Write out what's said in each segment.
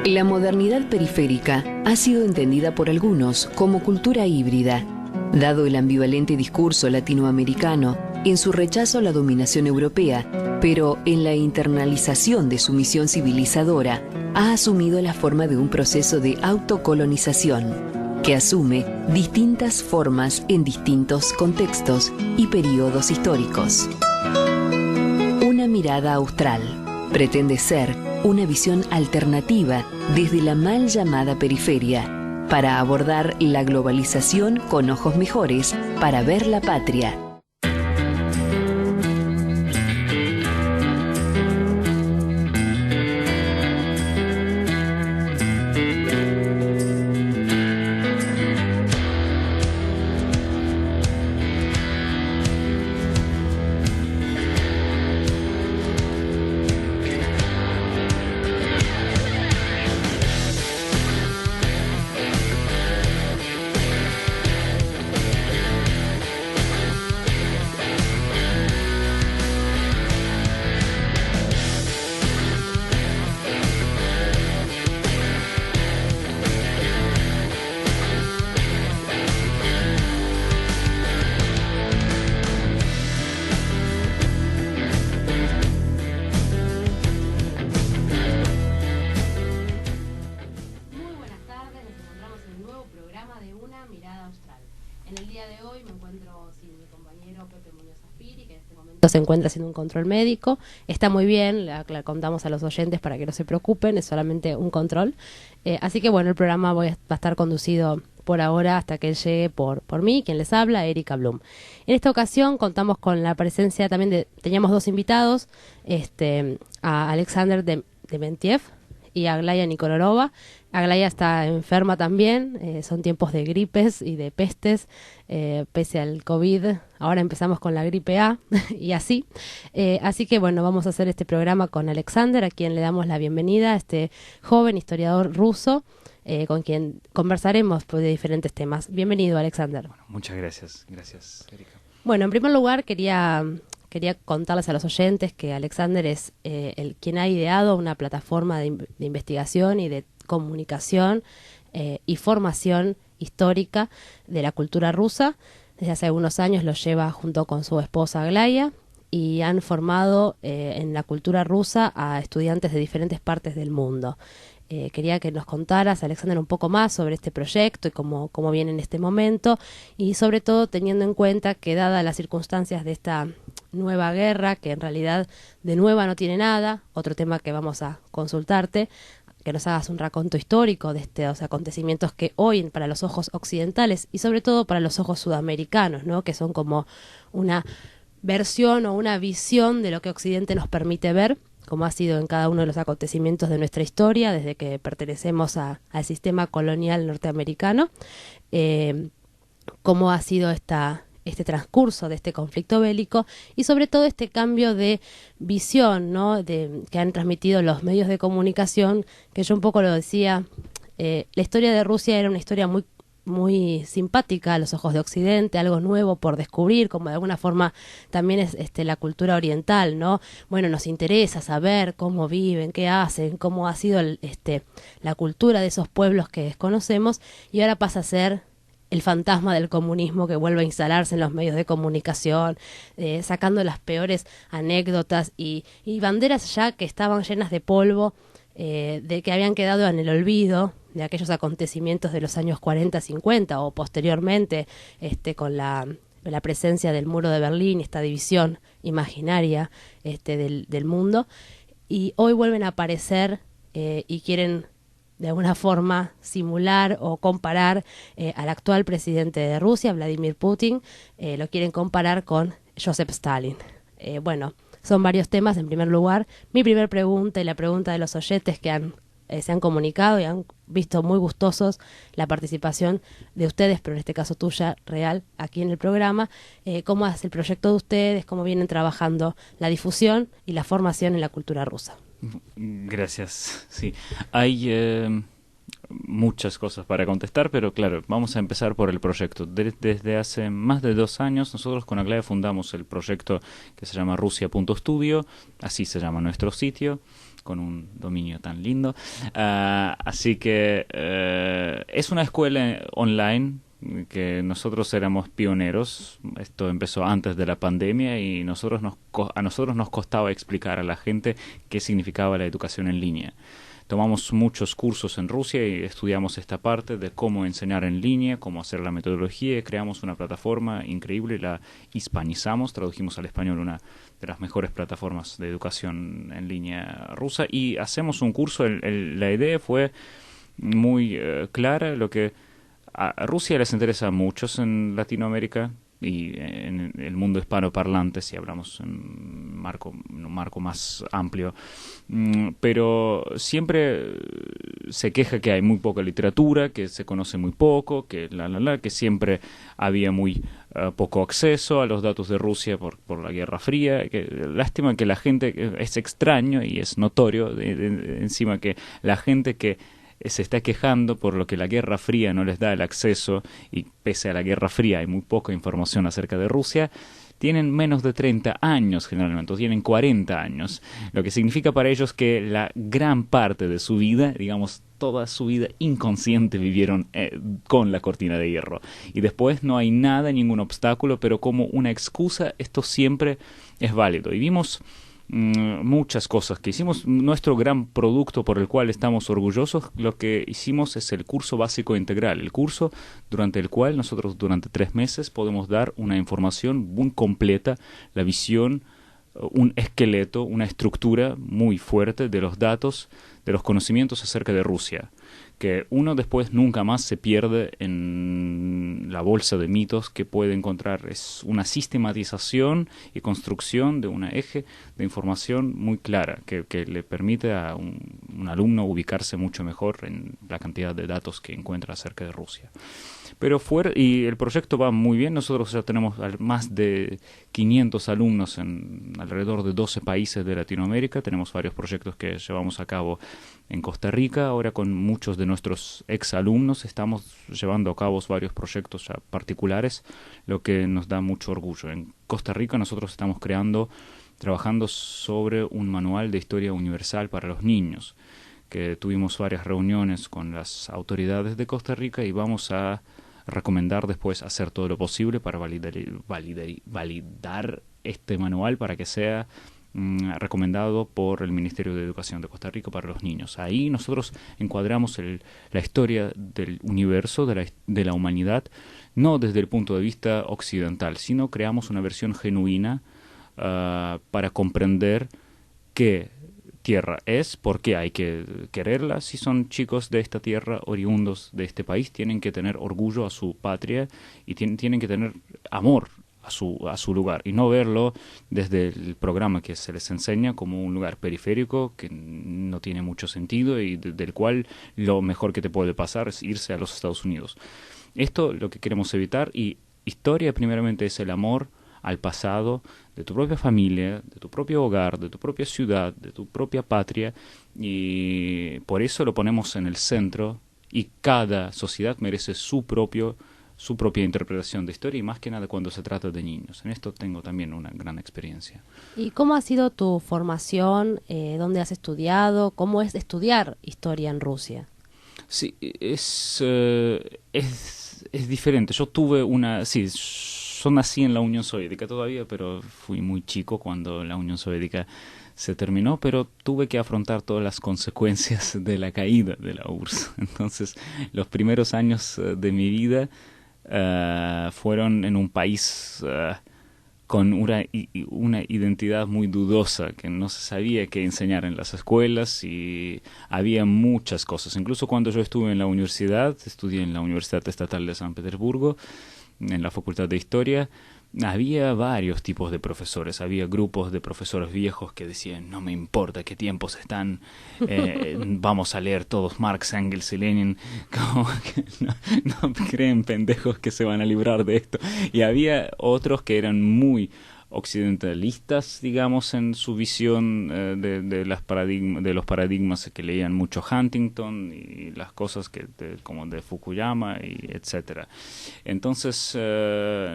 La modernidad periférica ha sido entendida por algunos como cultura híbrida, dado el ambivalente discurso latinoamericano en su rechazo a la dominación europea, pero en la internalización de su misión civilizadora ha asumido la forma de un proceso de autocolonización que asume distintas formas en distintos contextos y periodos históricos. Una mirada austral pretende ser una visión alternativa desde la mal llamada periferia para abordar la globalización con ojos mejores para ver la patria. Se encuentra haciendo un control médico, está muy bien, la contamos a los oyentes para que no se preocupen, es solamente un control, así que bueno, el programa va a estar conducido por ahora hasta que él llegue por mí, quien les habla, Erika Blum. En esta ocasión contamos con la presencia también teníamos dos invitados, a Alexander Dementiev y a Aglaya Nikolorova. Aglaya está enferma también, son tiempos de gripes y de pestes, pese al COVID. Ahora empezamos con la gripe A y así. Así que bueno, vamos a hacer este programa con Alexander, a quien le damos la bienvenida, este joven historiador ruso, con quien conversaremos de diferentes temas. Bienvenido, Alexander. Bueno, muchas gracias. Gracias, Erika. Bueno, en primer lugar quería contarles a los oyentes que Alexander es quien ha ideado una plataforma de investigación y de comunicación y formación histórica de la cultura rusa. Desde hace algunos años lo lleva junto con su esposa Aglaya y han formado en la cultura rusa a estudiantes de diferentes partes del mundo. Quería que nos contaras, Alexander, un poco más sobre este proyecto y cómo viene en este momento, y sobre todo teniendo en cuenta que dadas las circunstancias de esta nueva guerra, que en realidad de nueva no tiene nada, otro tema que vamos a consultarte, que nos hagas un raconto histórico de estos acontecimientos que hoy para los ojos occidentales y sobre todo para los ojos sudamericanos, ¿no?, que son como una versión o una visión de lo que Occidente nos permite ver, como ha sido en cada uno de los acontecimientos de nuestra historia, desde que pertenecemos al sistema colonial norteamericano, cómo ha sido este transcurso de este conflicto bélico y sobre todo este cambio de visión, ¿no?, que han transmitido los medios de comunicación, que yo un poco lo decía, la historia de Rusia era una historia muy muy simpática a los ojos de Occidente, algo nuevo por descubrir, como de alguna forma también es la cultura oriental, ¿no? Bueno, nos interesa saber cómo viven, qué hacen, cómo ha sido la cultura de esos pueblos que desconocemos, y ahora pasa a ser el fantasma del comunismo que vuelve a instalarse en los medios de comunicación, sacando las peores anécdotas y banderas ya que estaban llenas de polvo, de que habían quedado en el olvido de aquellos acontecimientos de los años 40, 50 o posteriormente con la presencia del muro de Berlín, esta división imaginaria del mundo, y hoy vuelven a aparecer y quieren de alguna forma simular o comparar al actual presidente de Rusia, Vladimir Putin, lo quieren comparar con Joseph Stalin. Bueno, son varios temas. En primer lugar, mi primer pregunta y la pregunta de los oyentes que se han comunicado y han visto muy gustosos la participación de ustedes, pero en este caso tuya, real, aquí en el programa. ¿Cómo es el proyecto de ustedes? ¿Cómo vienen trabajando la difusión y la formación en la cultura rusa? Gracias. Sí, hay muchas cosas para contestar, pero claro, vamos a empezar por el proyecto. Desde hace más de 2 años, nosotros con Aglaya fundamos el proyecto que se llama Rusia.studio, así se llama nuestro sitio. con un dominio tan lindo. Así que es una escuela online que nosotros éramos pioneros. Esto empezó antes de la pandemia y a nosotros nos costaba explicar a la gente qué significaba la educación en línea. Tomamos muchos cursos en Rusia y estudiamos esta parte de cómo enseñar en línea, cómo hacer la metodología. Creamos una plataforma increíble, la hispanizamos, tradujimos al español una de las mejores plataformas de educación en línea rusa y hacemos un curso. La idea fue muy clara. Lo que a Rusia les interesa a muchos en Latinoamérica y en el mundo hispanoparlante, si hablamos en un marco más amplio, pero siempre se queja que hay muy poca literatura, que se conoce muy poco, que que siempre había muy poco acceso a los datos de Rusia por la Guerra Fría. Lástima que la gente, es extraño y es notorio encima que la gente que se está quejando por lo que la Guerra Fría no les da el acceso, y pese a la Guerra Fría hay muy poca información acerca de Rusia, tienen menos de 30 años generalmente, o tienen 40 años, lo que significa para ellos que la gran parte de su vida, digamos toda su vida inconsciente, vivieron con la cortina de hierro, y después no hay nada, ningún obstáculo, pero como una excusa esto siempre es válido. Y vimos muchas cosas que hicimos. Nuestro gran producto por el cual estamos orgullosos, lo que hicimos es el curso básico integral, el curso durante el cual nosotros durante 3 meses podemos dar una información muy completa, la visión, un esqueleto, una estructura muy fuerte de los datos, de los conocimientos acerca de Rusia, que uno después nunca más se pierde en la bolsa de mitos que puede encontrar. Es una sistematización y construcción de un eje de información muy clara que le permite a un alumno ubicarse mucho mejor en la cantidad de datos que encuentra acerca de Rusia. Pero y el proyecto va muy bien. Nosotros ya tenemos más de 500 alumnos en alrededor de 12 países de Latinoamérica. Tenemos varios proyectos que llevamos a cabo en Costa Rica. Ahora con muchos de nuestros exalumnos estamos llevando a cabo varios proyectos ya particulares, lo que nos da mucho orgullo. En Costa Rica nosotros estamos trabajando sobre un manual de historia universal para los niños, que tuvimos varias reuniones con las autoridades de Costa Rica y vamos a recomendar después hacer todo lo posible para validar este manual para que sea recomendado por el Ministerio de Educación de Costa Rica para los niños. Ahí nosotros encuadramos la historia del universo, de la humanidad, no desde el punto de vista occidental, sino creamos una versión genuina para comprender qué tierra es, por qué hay que quererla. Si son chicos de esta tierra, oriundos de este país, tienen que tener orgullo a su patria y tienen que tener amor a su lugar, y no verlo desde el programa que se les enseña como un lugar periférico que no tiene mucho sentido y del cual lo mejor que te puede pasar es irse a los Estados Unidos. Esto es lo que queremos evitar, y historia primeramente es el amor al pasado de tu propia familia, de tu propio hogar, de tu propia ciudad, de tu propia patria, y por eso lo ponemos en el centro, y cada sociedad merece su propia interpretación de historia, y más que nada cuando se trata de niños. En esto tengo también una gran experiencia. ¿Y cómo ha sido tu formación? ¿Dónde has estudiado? ¿Cómo es estudiar historia en Rusia? Sí, es diferente. Yo nací en la Unión Soviética todavía, pero fui muy chico cuando la Unión Soviética se terminó, pero tuve que afrontar todas las consecuencias de la caída de la URSS. Entonces, los primeros años de mi vida fueron en un país con una identidad muy dudosa, que no se sabía qué enseñar en las escuelas, y había muchas cosas. Incluso cuando yo estuve en la universidad, estudié en la Universidad Estatal de San Petersburgo, en la Facultad de Historia, había varios tipos de profesores. Había grupos de profesores viejos que decían: no me importa qué tiempos están, vamos a leer todos Marx, Engels y Lenin, como que no creen pendejos que se van a librar de esto. Y había otros que eran muy occidentalistas, digamos, en su visión de los paradigmas que leían mucho Huntington y las cosas como de Fukuyama, y etcétera. Entonces,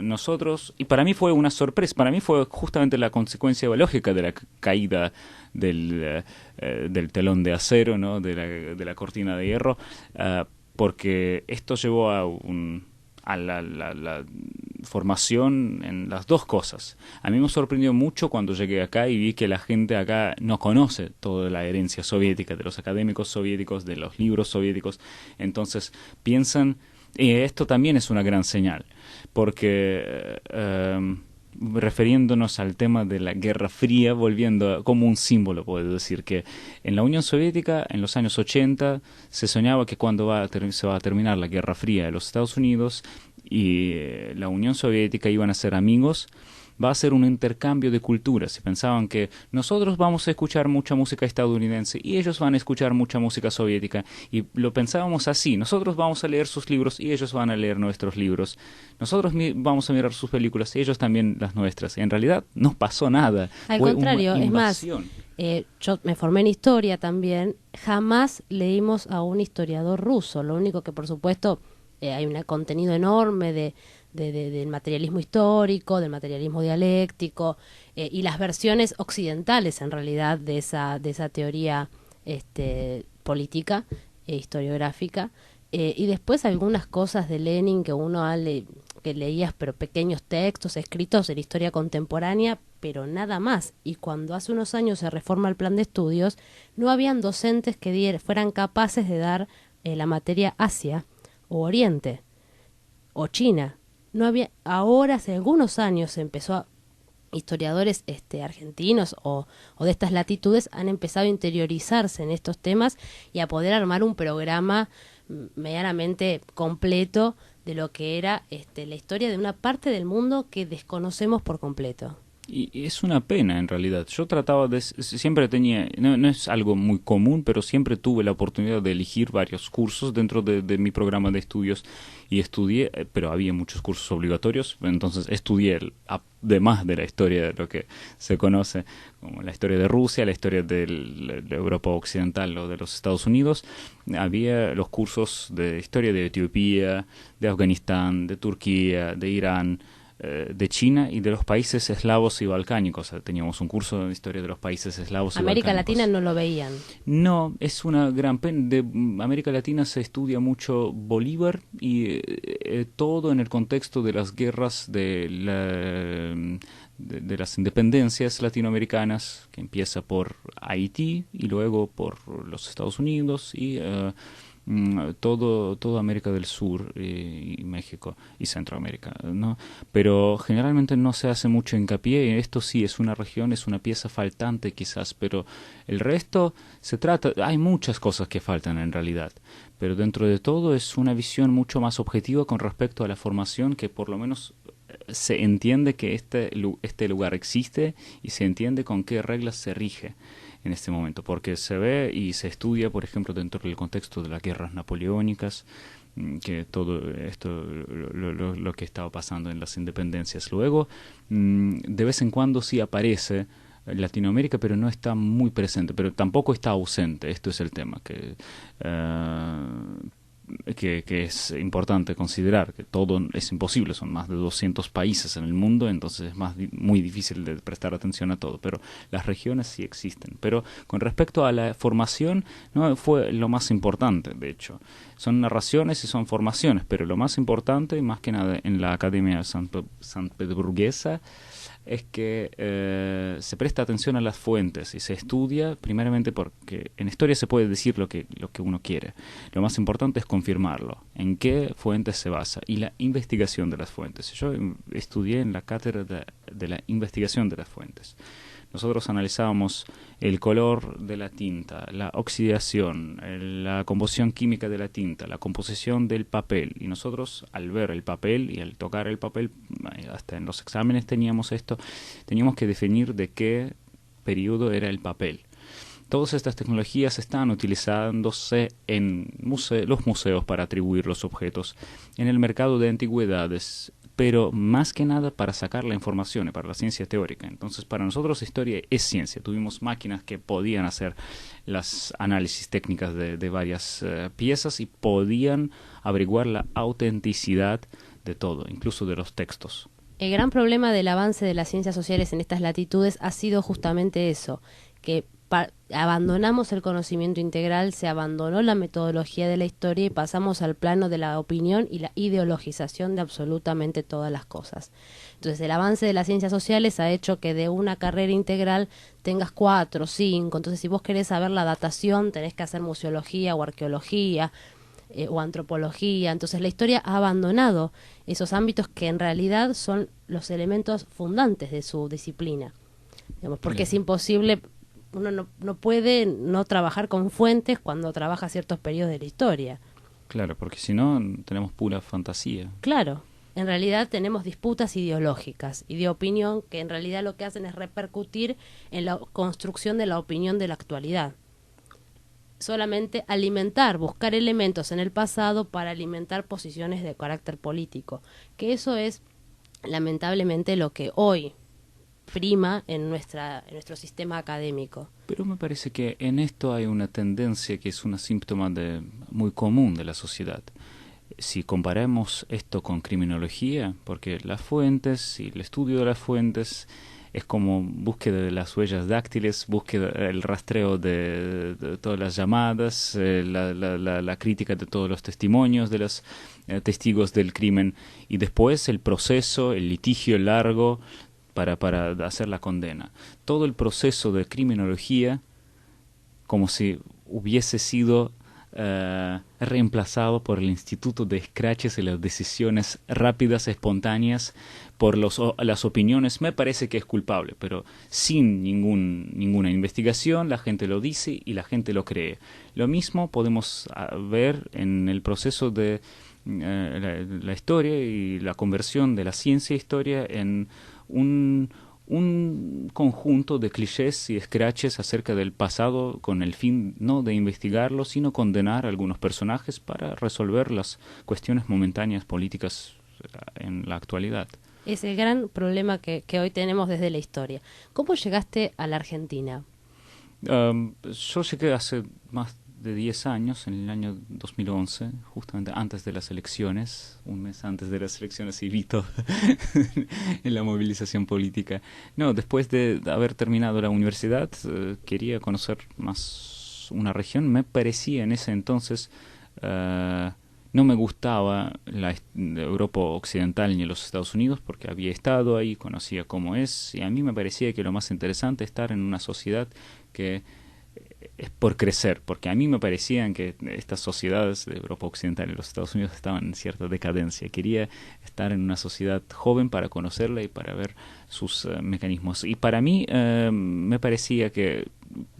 nosotros, y para mí fue una sorpresa, para mí fue justamente la consecuencia lógica de la caída del telón de acero, ¿no? de la cortina de hierro, porque esto llevó a la formación en las dos cosas. A mí me sorprendió mucho cuando llegué acá y vi que la gente acá no conoce toda la herencia soviética, de los académicos soviéticos, de los libros soviéticos. Entonces piensan, y esto también es una gran señal, porque refiriéndonos al tema de la Guerra Fría, volviendo como un símbolo, puedo decir que en la Unión Soviética, en los años 80, se soñaba que cuando se va a terminar la Guerra Fría de los Estados Unidos y la Unión Soviética iban a ser amigos, va a ser un intercambio de culturas. Y pensaban que nosotros vamos a escuchar mucha música estadounidense y ellos van a escuchar mucha música soviética. Y lo pensábamos así. Nosotros vamos a leer sus libros y ellos van a leer nuestros libros. Nosotros vamos a mirar sus películas y ellos también las nuestras. Y en realidad no pasó nada. Al Fue contrario, una es más, invasión. yo me formé en historia también. Jamás leímos a un historiador ruso. Lo único que, por supuesto, hay un contenido enorme del materialismo histórico, del materialismo dialéctico, y las versiones occidentales, en realidad, de esa teoría política e historiográfica. Y después algunas cosas de Lenin que uno que leías, pero pequeños textos escritos en historia contemporánea, pero nada más. Y cuando hace unos años se reforma el plan de estudios, no habían docentes que fueran capaces de dar la materia Asia o Oriente o China. No había. Ahora, hace algunos años, historiadores argentinos o de estas latitudes han empezado a interiorizarse en estos temas y a poder armar un programa medianamente completo de lo que era la historia de una parte del mundo que desconocemos por completo. Y es una pena, en realidad. Yo trataba siempre tenía, no es algo muy común, pero siempre tuve la oportunidad de elegir varios cursos dentro de mi programa de estudios y estudié, pero había muchos cursos obligatorios, entonces estudié, además de la historia de lo que se conoce como la historia de Rusia, la historia de Europa Occidental o de los Estados Unidos, había los cursos de historia de Etiopía, de Afganistán, de Turquía, de Irán, de China y de los países eslavos y balcánicos. Teníamos un curso de historia de los países eslavos y balcánicos. América Latina no lo veían. No, es una gran pena. De América Latina se estudia mucho Bolívar y todo en el contexto de las guerras de las independencias latinoamericanas, que empieza por Haití y luego por los Estados Unidos y toda América del Sur y México y Centroamérica, ¿no? Pero generalmente no se hace mucho hincapié, y esto sí es una región, es una pieza faltante quizás, pero el resto hay muchas cosas que faltan en realidad, pero dentro de todo es una visión mucho más objetiva con respecto a la formación, que por lo menos se entiende que este lugar existe y se entiende con qué reglas se rige en este momento, porque se ve y se estudia, por ejemplo, dentro del contexto de las guerras napoleónicas, que todo esto, lo que estaba pasando en las independencias. Luego, de vez en cuando sí aparece Latinoamérica, pero no está muy presente, pero tampoco está ausente. Esto es el tema, que es importante considerar, que todo es imposible, son más de 200 países en el mundo, entonces es muy difícil de prestar atención a todo, pero las regiones sí existen. Pero con respecto a la formación, no fue lo más importante, de hecho. Son narraciones y son formaciones, pero lo más importante, y más que nada en la Academia Sanpetersburguesa, es que se presta atención a las fuentes y se estudia primeramente, porque en historia se puede decir lo que uno quiere. Lo más importante es confirmarlo, en qué fuentes se basa y la investigación de las fuentes. Yo estudié en la cátedra de la investigación de las fuentes. Nosotros analizábamos el color de la tinta, la oxidación, la composición química de la tinta, la composición del papel. Y nosotros, al ver el papel y al tocar el papel, hasta en los exámenes teníamos que definir de qué periodo era el papel. Todas estas tecnologías están utilizándose en los museos para atribuir los objetos. En el mercado de antigüedades pero más que nada para sacar la información, para la ciencia teórica. Entonces, para nosotros historia es ciencia. Tuvimos máquinas que podían hacer las análisis técnicas de varias piezas y podían averiguar la autenticidad de todo, incluso de los textos. El gran problema del avance de las ciencias sociales en estas latitudes ha sido justamente eso, que abandonamos el conocimiento integral, se abandonó la metodología de la historia y pasamos al plano de la opinión y la ideologización de absolutamente todas las cosas. Entonces, el avance de las ciencias sociales ha hecho que de una carrera integral tengas 4, 5, entonces si vos querés saber la datación tenés que hacer museología o arqueología, o antropología. Entonces la historia ha abandonado esos ámbitos que en realidad son los elementos fundantes de su disciplina, digamos, porque es imposible, uno no puede no trabajar con fuentes cuando trabaja ciertos periodos de la historia. Claro, porque si no tenemos pura fantasía. Claro, en realidad tenemos disputas ideológicas y de opinión que en realidad lo que hacen es repercutir en la construcción de la opinión de la actualidad. Solamente alimentar, buscar elementos en el pasado para alimentar posiciones de carácter político, que eso es lamentablemente lo que hoy prima en nuestro sistema académico. Pero me parece que en esto hay una tendencia que es un síntoma muy común de la sociedad. Si comparamos esto con criminología, porque las fuentes y el estudio de las fuentes es como búsqueda de las huellas dáctiles, búsqueda, el rastreo de todas las llamadas, la crítica de todos los testimonios de los testigos del crimen, y después el proceso, el litigio largo para hacer la condena. Todo el proceso de criminología como si hubiese sido reemplazado por el instituto de escraches y las decisiones rápidas, espontáneas, por las opiniones. Me parece que es culpable, pero sin ninguna investigación, la gente lo dice y la gente lo cree. Lo mismo podemos ver en el proceso de la historia y la conversión de la ciencia e historia en un conjunto de clichés y escraches acerca del pasado con el fin no de investigarlo, sino condenar a algunos personajes para resolver las cuestiones momentáneas políticas en la actualidad. Es el gran problema que hoy tenemos desde la historia. ¿Cómo llegaste a la Argentina? Yo llegué hace más de 10 años, en el año 2011, justamente antes de las elecciones, un mes antes de las elecciones, y vi todo en la movilización política. No, después de haber terminado la universidad, quería conocer más una región. Me parecía en ese entonces, no me gustaba la Europa occidental ni los Estados Unidos, porque había estado ahí, conocía cómo es, y a mí me parecía que lo más interesante es estar en una sociedad que es por crecer, porque a mí me parecían que estas sociedades de Europa Occidental y los Estados Unidos estaban en cierta decadencia. Quería estar en una sociedad joven para conocerla y para ver sus mecanismos. Y para mí me parecía que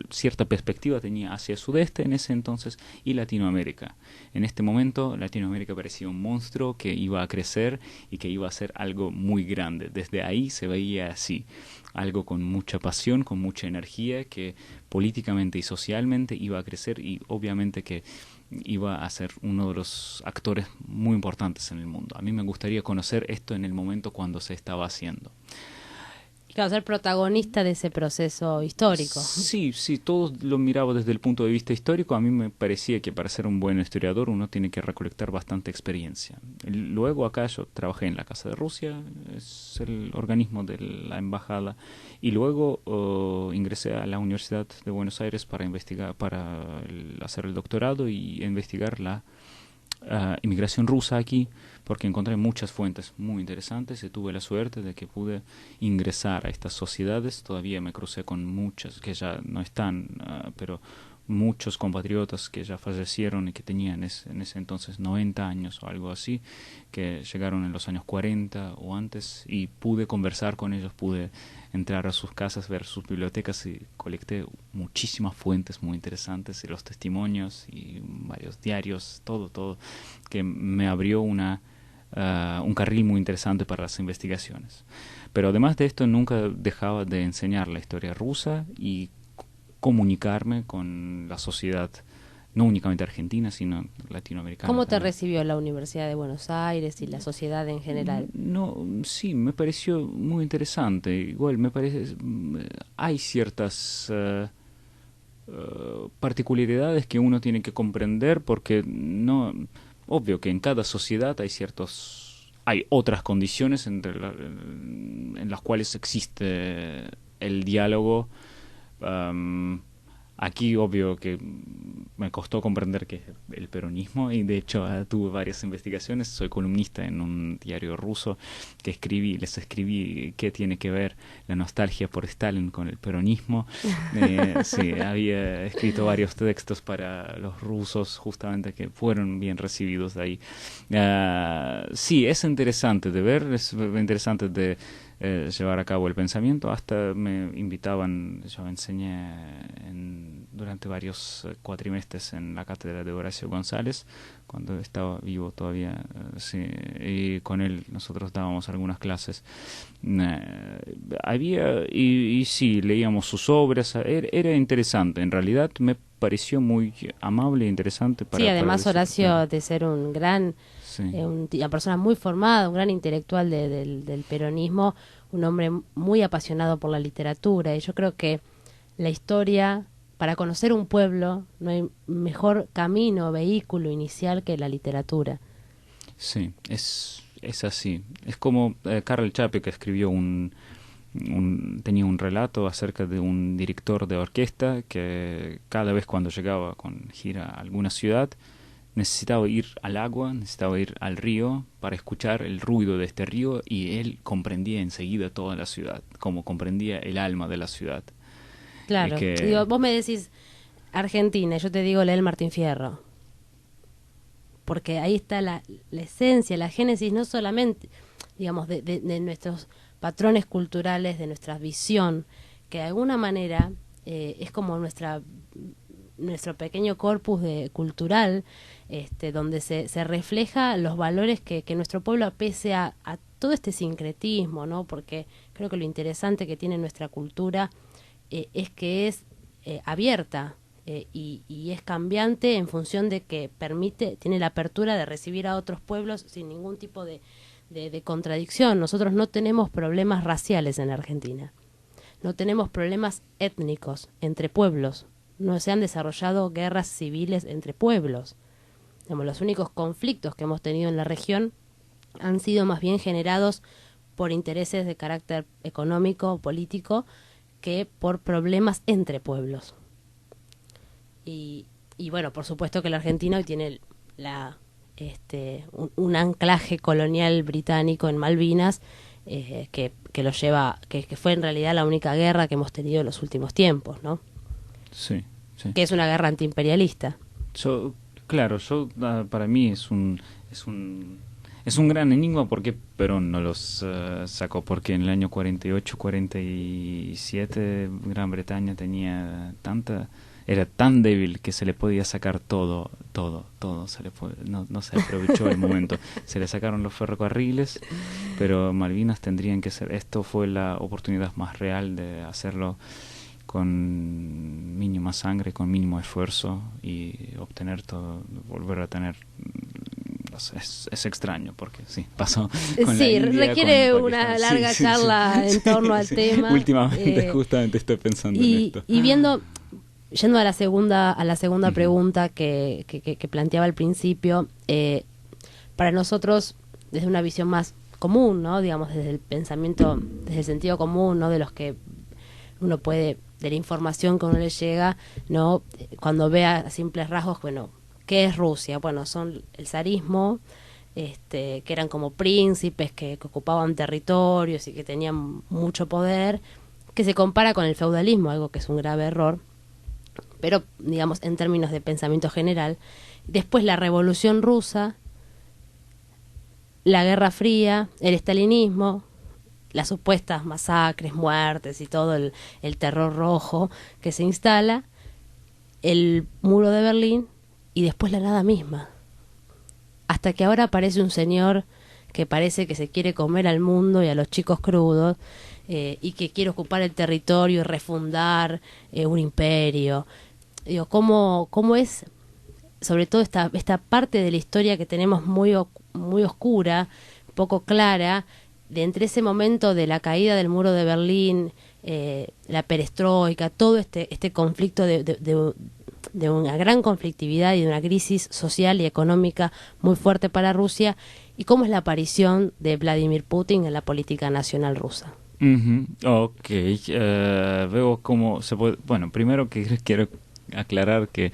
cierta perspectiva tenía hacia el sudeste en ese entonces y Latinoamérica. En este momento Latinoamérica parecía un monstruo que iba a crecer y que iba a ser algo muy grande. Desde ahí se veía así, algo con mucha pasión, con mucha energía, que políticamente y socialmente iba a crecer y obviamente que iba a ser uno de los actores muy importantes en el mundo. A mí me gustaría conocer esto en el momento cuando se estaba haciendo. Claro, ser protagonista de ese proceso histórico. Sí, todo lo miraba desde el punto de vista histórico. A mí me parecía que para ser un buen historiador uno tiene que recolectar bastante experiencia. Luego acá yo trabajé en la Casa de Rusia, es el organismo de la embajada, y luego ingresé a la Universidad de Buenos Aires para investigar, hacer el doctorado y investigar la inmigración rusa aquí, porque encontré muchas fuentes muy interesantes y tuve la suerte de que pude ingresar a estas sociedades. Todavía me crucé con muchas que ya no están, pero muchos compatriotas que ya fallecieron y que tenían en ese entonces 90 años o algo así, que llegaron en los años 40 o antes, y pude conversar con ellos, pude entrar a sus casas, ver sus bibliotecas, y colecté muchísimas fuentes muy interesantes y los testimonios y varios diarios, todo que me abrió un carril muy interesante para las investigaciones. Pero además de esto nunca dejaba de enseñar la historia rusa y comunicarme con la sociedad no únicamente argentina, sino latinoamericana. ¿Cómo te también. recibió la Universidad de Buenos Aires y la sociedad en general? No, sí, me pareció muy interesante. Igual me parece, hay ciertas particularidades que uno tiene que comprender porque no, obvio que en cada sociedad hay otras condiciones en las cuales existe el diálogo. Aquí, obvio que me costó comprender qué es el peronismo y de hecho tuve varias investigaciones. Soy columnista en un diario ruso que les escribí qué tiene que ver la nostalgia por Stalin con el peronismo. Sí, había escrito varios textos para los rusos justamente que fueron bien recibidos de ahí. Sí, es interesante de ver, es interesante de llevar a cabo el pensamiento. Hasta me invitaban, yo enseñé durante varios cuatrimestres en la cátedra de Horacio González cuando estaba vivo todavía, sí, y con él nosotros dábamos algunas clases. Y sí, leíamos sus obras. Era interesante, en realidad me pareció muy amable e interesante. Sí, además Horacio, de ser un gran, sí, una persona muy formada, un gran intelectual del peronismo, un hombre muy apasionado por la literatura, y yo creo que la historia, para conocer un pueblo, no hay mejor camino, vehículo inicial que la literatura. Sí, es así. Es como Karl Čapek que escribió tenía un relato acerca de un director de orquesta que cada vez cuando llegaba con gira a alguna ciudad necesitaba ir al agua, necesitaba ir al río para escuchar el ruido de este río y él comprendía enseguida toda la ciudad, como comprendía el alma de la ciudad. Claro, digo, vos me decís Argentina, yo te digo Leel Martín Fierro, porque ahí está la esencia, la génesis, no solamente, digamos, de nuestros patrones culturales, de nuestra visión, que de alguna manera es como nuestro pequeño corpus cultural, donde se refleja los valores que nuestro pueblo, pese a todo este sincretismo, ¿no? Porque creo que lo interesante que tiene nuestra cultura es que es abierta y es cambiante en función de que tiene la apertura de recibir a otros pueblos sin ningún tipo de contradicción. Nosotros no tenemos problemas raciales en Argentina, no tenemos problemas étnicos entre pueblos, no se han desarrollado guerras civiles entre pueblos. Digamos, los únicos conflictos que hemos tenido en la región han sido más bien generados por intereses de carácter económico o político que por problemas entre pueblos. Y bueno, por supuesto que la Argentina hoy tiene un anclaje colonial británico en Malvinas que lo lleva, que fue en realidad la única guerra que hemos tenido en los últimos tiempos, ¿no? Sí, sí. Que es una guerra antiimperialista. Claro, para mí es un gran enigma porque Perón no los sacó, porque en el año 48, 47 Gran Bretaña era tan débil que se le podía sacar todo, no se aprovechó el momento. Se le sacaron los ferrocarriles, pero Malvinas tendrían que ser, esto fue la oportunidad más real de hacerlo con mínima sangre, con mínimo esfuerzo y obtener todo, volver a tener. No sé, es extraño porque sí, pasó con sí, la India, requiere con una Pakistán. larga charla en torno al tema. Últimamente justamente estoy pensando en esto. Y yendo a la segunda pregunta que planteaba al principio, para nosotros, desde una visión más común, ¿no? Digamos, desde el pensamiento, desde el sentido común, ¿no? De los que uno puede, de la información que uno le llega, ¿no? Cuando ve a simples rasgos, bueno, ¿qué es Rusia? Bueno, son el zarismo, que eran como príncipes que ocupaban territorios y que tenían mucho poder, que se compara con el feudalismo, algo que es un grave error, pero digamos en términos de pensamiento general. Después la Revolución Rusa, la Guerra Fría, el estalinismo, las supuestas masacres, muertes y todo el terror rojo que se instala, el muro de Berlín y después la nada misma. Hasta que ahora aparece un señor que parece que se quiere comer al mundo y a los chicos crudos y que quiere ocupar el territorio y refundar un imperio. Digo, ¿cómo es sobre todo esta parte de la historia que tenemos muy oscura, poco clara, de entre ese momento de la caída del muro de Berlín, la perestroika, todo este conflicto de una gran conflictividad y de una crisis social y económica muy fuerte para Rusia, y cómo es la aparición de Vladimir Putin en la política nacional rusa. Ok, veo cómo se puede... Bueno, primero que quiero aclarar que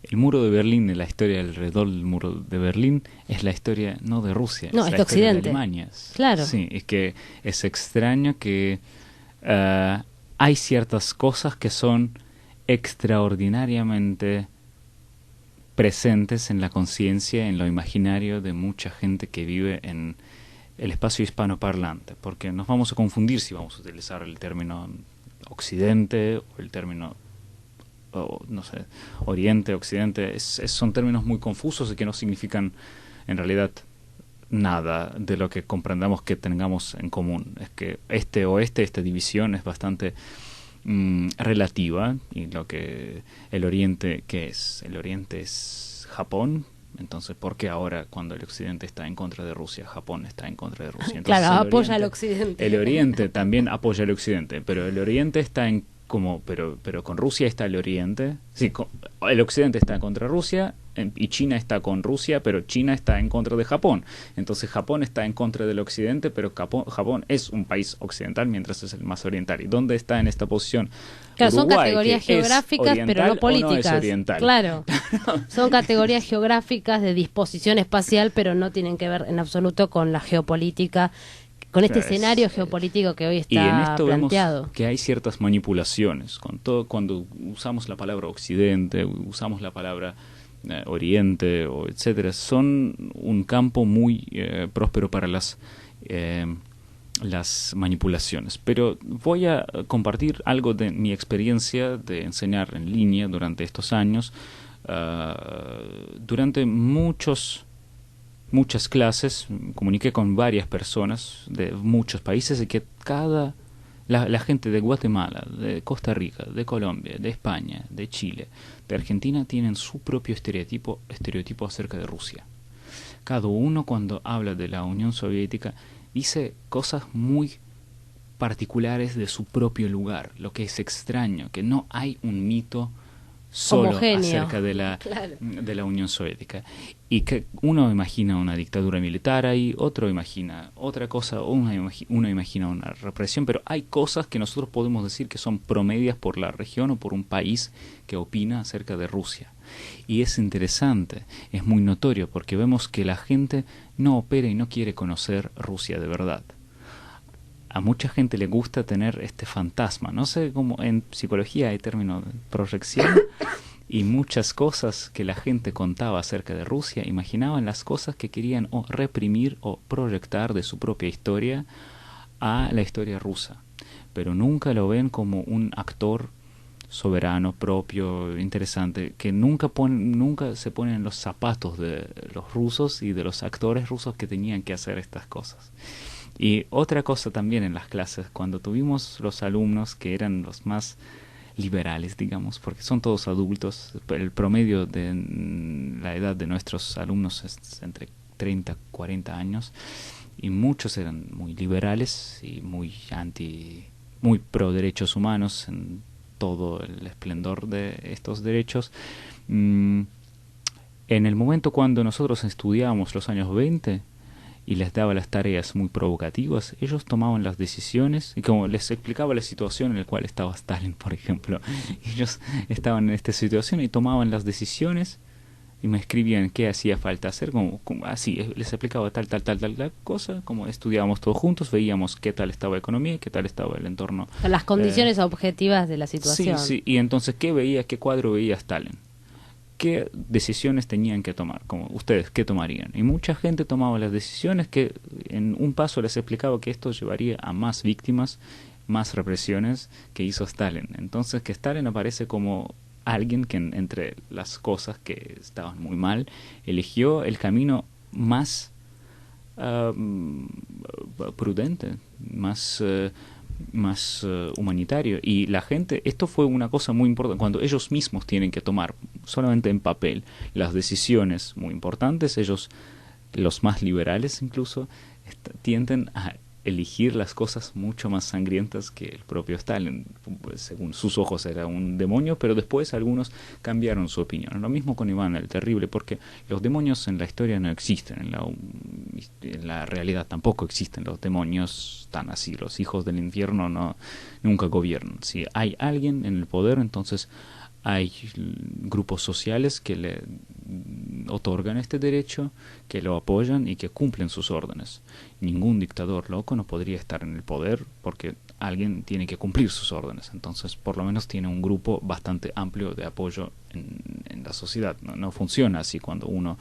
el muro de Berlín, la historia alrededor del muro de Berlín, es la historia no de Rusia, No, es es la de historia Occidente. de Alemania. Claro. Sí, es que es extraño que hay ciertas cosas que son extraordinariamente presentes en la conciencia, en lo imaginario de mucha gente que vive en el espacio hispanoparlante, porque nos vamos a confundir si vamos a utilizar el término Occidente o el término, no sé, Oriente, Occidente. Son términos muy confusos y que no significan en realidad nada de lo que comprendamos que tengamos en común. Es que este-oeste, esta división es bastante relativa, y lo que el Oriente, ¿qué es? El Oriente es Japón. Entonces, ¿por qué ahora, cuando el Occidente está en contra de Rusia, Japón está en contra de Rusia? Entonces, claro, apoya al Occidente. El Oriente también apoya al Occidente, pero el Oriente está pero con Rusia está el Oriente. Sí, el Occidente está contra Rusia y China está con Rusia, pero China está en contra de Japón. Entonces Japón está en contra del Occidente, pero Japón es un país occidental mientras es el más oriental. ¿Y dónde está en esta posición? Claro, Uruguay, son categorías geográficas, pero no políticas. No es oriental. Claro, son categorías geográficas de disposición espacial, pero no tienen que ver en absoluto con la geopolítica, con este escenario geopolítico que hoy está y en esto planteado. Vemos que hay ciertas manipulaciones. Cuando usamos la palabra Occidente, usamos la palabra Oriente, o etcétera, son un campo muy próspero para las manipulaciones. Pero voy a compartir algo de mi experiencia de enseñar en línea durante estos años. Durante muchas clases comuniqué con varias personas de muchos países, y que la gente de Guatemala, de Costa Rica, de Colombia, de España, de Chile, de Argentina, tienen su propio estereotipo acerca de Rusia. Cada uno, cuando habla de la Unión Soviética, dice cosas muy particulares de su propio lugar, lo que es extraño, que no hay un mito solo homogéneo acerca de la Unión Soviética, y que uno imagina una dictadura militar ahí, otro imagina otra cosa, uno imagina una represión, pero hay cosas que nosotros podemos decir que son promedias por la región o por un país que opina acerca de Rusia. Y es interesante, es muy notorio, porque vemos que la gente no opera y no quiere conocer Rusia de verdad. A mucha gente le gusta tener este fantasma. No sé cómo en psicología hay término de proyección, y muchas cosas que la gente contaba acerca de Rusia, imaginaban las cosas que querían o reprimir o proyectar de su propia historia a la historia rusa. Pero nunca lo ven como un actor soberano, propio, interesante, que nunca se ponen en los zapatos de los rusos y de los actores rusos que tenían que hacer estas cosas. Y otra cosa también en las clases, cuando tuvimos los alumnos que eran los más liberales, digamos, porque son todos adultos, el promedio de la edad de nuestros alumnos es entre 30 y 40 años, y muchos eran muy liberales y muy pro derechos humanos en todo el esplendor de estos derechos. En el momento cuando nosotros estudiábamos los años 20 y les daba las tareas muy provocativas, ellos tomaban las decisiones, y como les explicaba la situación en la cual estaba Stalin, por ejemplo, ellos estaban en esta situación y tomaban las decisiones y me escribían qué hacía falta hacer, como así, les explicaba tal cosa, como estudiábamos todos juntos, veíamos qué tal estaba la economía, qué tal estaba el entorno. Las condiciones objetivas de la situación. Sí, y entonces qué cuadro veía Stalin, qué decisiones tenían que tomar, como ustedes, ¿qué tomarían? Y mucha gente tomaba las decisiones que en un paso les explicaba que esto llevaría a más víctimas, más represiones que hizo Stalin. Entonces que Stalin aparece como alguien que entre las cosas que estaban muy mal, eligió el camino más prudente, más humanitario. Y la gente, esto fue una cosa muy importante, cuando ellos mismos tienen que tomar, solamente en papel, las decisiones muy importantes, ellos, los más liberales incluso, tienden a elegir las cosas mucho más sangrientas que el propio Stalin. Pues, según sus ojos era un demonio, pero después algunos cambiaron su opinión. Lo mismo con Iván el Terrible, porque los demonios en la historia no existen, en la realidad tampoco existen los demonios tan así. Los hijos del infierno nunca gobiernan. Si hay alguien en el poder, entonces hay grupos sociales que le otorgan este derecho, que lo apoyan y que cumplen sus órdenes. Ningún dictador loco no podría estar en el poder porque alguien tiene que cumplir sus órdenes. Entonces, por lo menos tiene un grupo bastante amplio de apoyo en la sociedad. No funciona así cuando uno...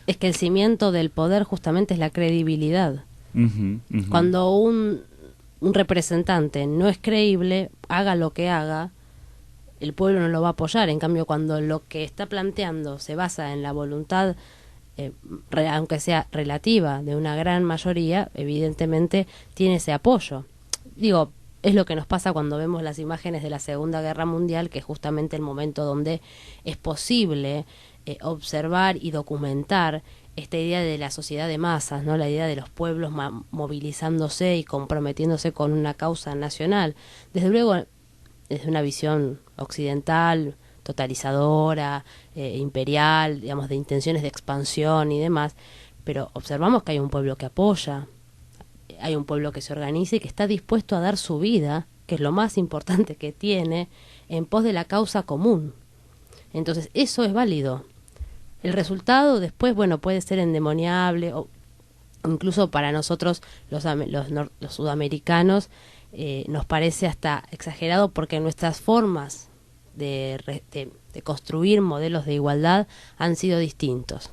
Es que el cimiento del poder justamente es la credibilidad. Uh-huh. Cuando un representante no es creíble, haga lo que haga, el pueblo no lo va a apoyar. En cambio, cuando lo que está planteando se basa en la voluntad, aunque sea relativa, de una gran mayoría, evidentemente tiene ese apoyo. Digo, es lo que nos pasa cuando vemos las imágenes de la Segunda Guerra Mundial, que es justamente el momento donde es posible observar y documentar esta idea de la sociedad de masas, ¿no? La idea de los pueblos movilizándose y comprometiéndose con una causa nacional. Desde luego, desde una visión occidental, totalizadora, imperial, digamos, de intenciones de expansión y demás, pero observamos que hay un pueblo que apoya, hay un pueblo que se organiza y que está dispuesto a dar su vida, que es lo más importante que tiene, en pos de la causa común. Entonces, eso es válido. El resultado después, bueno, puede ser endemoniable, o incluso para nosotros, los sudamericanos, nos parece hasta exagerado porque nuestras formas de construir modelos de igualdad han sido distintos,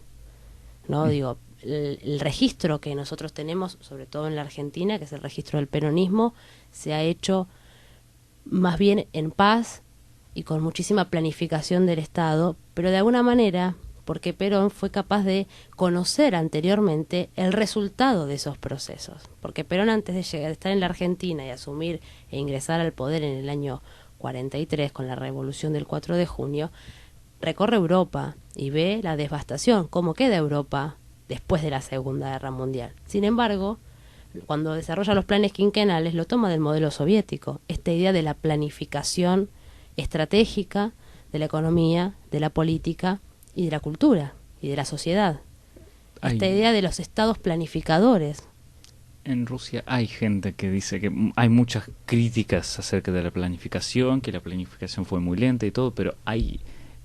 ¿no? Digo, el registro que nosotros tenemos, sobre todo en la Argentina, que es el registro del peronismo, se ha hecho más bien en paz y con muchísima planificación del Estado, pero de alguna manera porque Perón fue capaz de conocer anteriormente el resultado de esos procesos. Porque Perón, antes de llegar a estar en la Argentina y asumir e ingresar al poder en el año 43 con la revolución del 4 de junio, recorre Europa y ve la devastación, cómo queda Europa después de la Segunda Guerra Mundial. Sin embargo, cuando desarrolla los planes quinquenales, lo toma del modelo soviético, esta idea de la planificación estratégica de la economía, de la política y de la cultura y de la sociedad. Esta idea de los estados planificadores. En Rusia hay gente que dice que hay muchas críticas acerca de la planificación, que la planificación fue muy lenta y todo, pero hay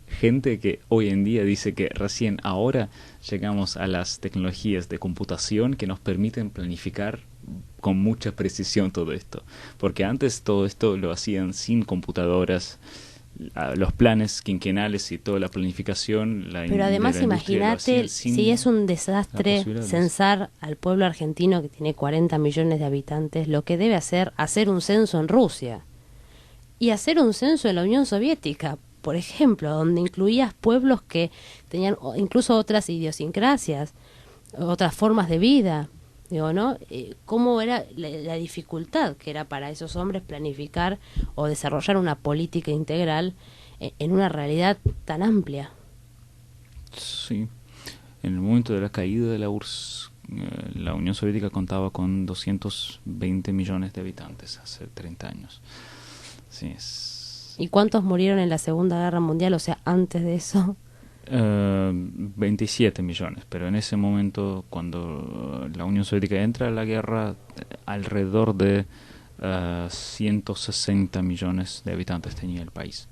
gente que hoy en día dice que recién ahora llegamos a las tecnologías de computación que nos permiten planificar con mucha precisión todo esto. Porque antes todo esto lo hacían sin computadoras, los planes quinquenales y toda la planificación. Pero además imagínate si es un desastre censar al pueblo argentino que tiene 40 millones de habitantes, lo que debe hacer un censo en Rusia y hacer un censo en la Unión Soviética, por ejemplo, donde incluías pueblos que tenían incluso otras idiosincrasias, otras formas de vida. Digo, ¿no? ¿Cómo era la dificultad que era para esos hombres planificar o desarrollar una política integral en una realidad tan amplia? Sí. En el momento de la caída de la URSS, la Unión Soviética contaba con 220 millones de habitantes hace 30 años. Sí, ¿Y cuántos murieron en la Segunda Guerra Mundial? O sea, antes de eso. 27 millones, pero en ese momento, cuando la Unión Soviética entra a la guerra, alrededor de 160 millones de habitantes tenía el país.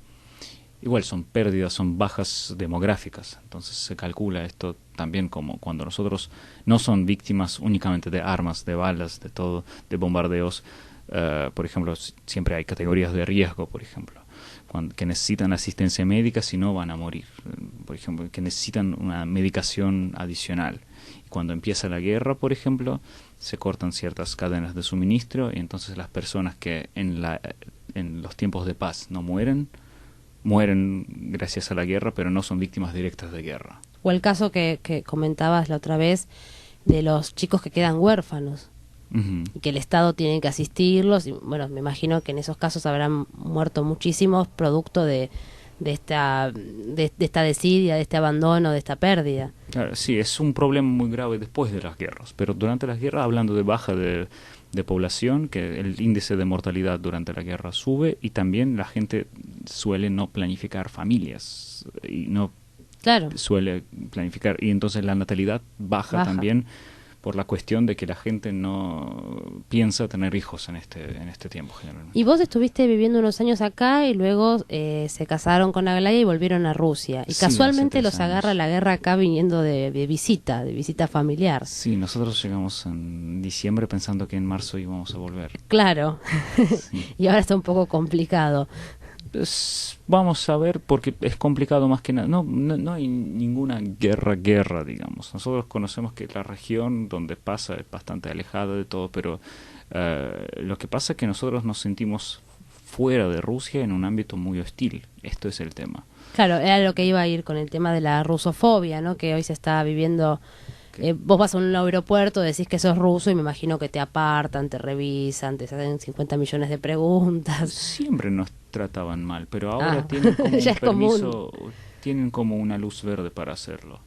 Igual son pérdidas, son bajas demográficas, entonces se calcula esto también como cuando nosotros no son víctimas únicamente de armas, de balas, de todo, de bombardeos. Por ejemplo, siempre hay categorías de riesgo, por ejemplo, que necesitan asistencia médica, si no van a morir, por ejemplo, que necesitan una medicación adicional. Y cuando empieza la guerra, por ejemplo, se cortan ciertas cadenas de suministro y entonces las personas que en los tiempos de paz no mueren gracias a la guerra, pero no son víctimas directas de guerra. O el caso que comentabas la otra vez de los chicos que quedan huérfanos. y que el Estado tiene que asistirlos. Y, bueno, me imagino que en esos casos habrán muerto muchísimos producto de esta desidia, de este abandono, de esta pérdida. Claro, sí, es un problema muy grave después de las guerras, pero durante las guerras, hablando de baja de población, que el índice de mortalidad durante la guerra sube, y también la gente suele no planificar familias y no suele planificar, y entonces la natalidad baja también por la cuestión de que la gente no piensa tener hijos en este tiempo generalmente. Y vos estuviste viviendo unos años acá y luego se casaron con Aglaya y volvieron a Rusia. Y sí, casualmente los agarra la guerra acá viniendo de visita familiar. Sí, nosotros llegamos en diciembre pensando que en marzo íbamos a volver. Claro, sí. Y ahora está un poco complicado. Vamos a ver, porque es complicado más que nada. No hay ninguna guerra, digamos. Nosotros conocemos que la región donde pasa es bastante alejada de todo, pero lo que pasa es que nosotros nos sentimos fuera de Rusia en un ámbito muy hostil. Esto es el tema. Claro, era lo que iba a ir con el tema de la rusofobia, ¿no? Que hoy se está viviendo. Vos vas a un aeropuerto, decís que sos ruso y me imagino que te apartan, te revisan, te hacen 50 millones de preguntas. Siempre nos trataban mal, pero ahora tienen como un permiso, tienen como una luz verde para hacerlo.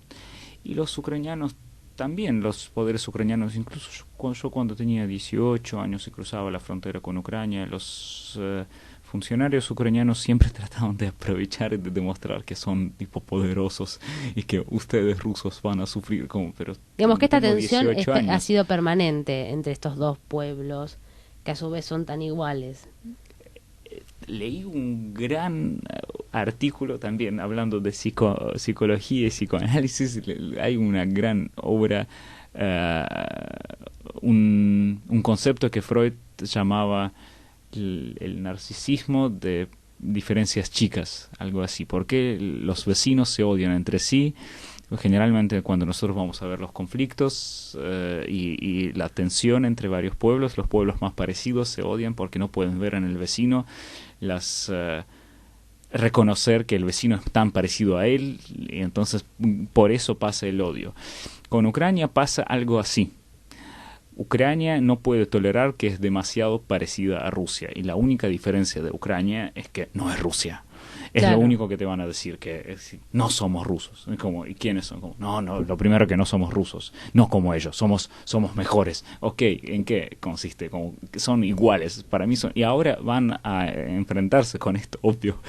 Y los ucranianos también, los poderes ucranianos, incluso yo cuando tenía 18 años y cruzaba la frontera con Ucrania, los funcionarios ucranianos siempre trataban de aprovechar y de demostrar que son tipo poderosos y que ustedes rusos van a sufrir pero digamos que esta tensión ha sido permanente entre estos dos pueblos que a su vez son tan iguales. Leí un gran artículo también hablando de psicología y psicoanálisis. Hay una gran obra, un concepto que Freud llamaba el narcisismo de diferencias chicas, algo así. ¿Por qué los vecinos se odian entre sí? Generalmente cuando nosotros vamos a ver los conflictos y la tensión entre varios pueblos, los pueblos más parecidos se odian porque no pueden ver en el vecino reconocer que el vecino es tan parecido a él, y entonces por eso pasa el odio. Con Ucrania pasa algo así. Ucrania no puede tolerar que es demasiado parecida a Rusia, y la única diferencia de Ucrania es que no es Rusia. Es lo único que te van a decir, que no somos rusos. ¿Y quiénes son? No, lo primero que no somos rusos, no como ellos, somos mejores. Ok, ¿en qué consiste? Como que son iguales, para mí son. Y ahora van a enfrentarse con esto, obvio,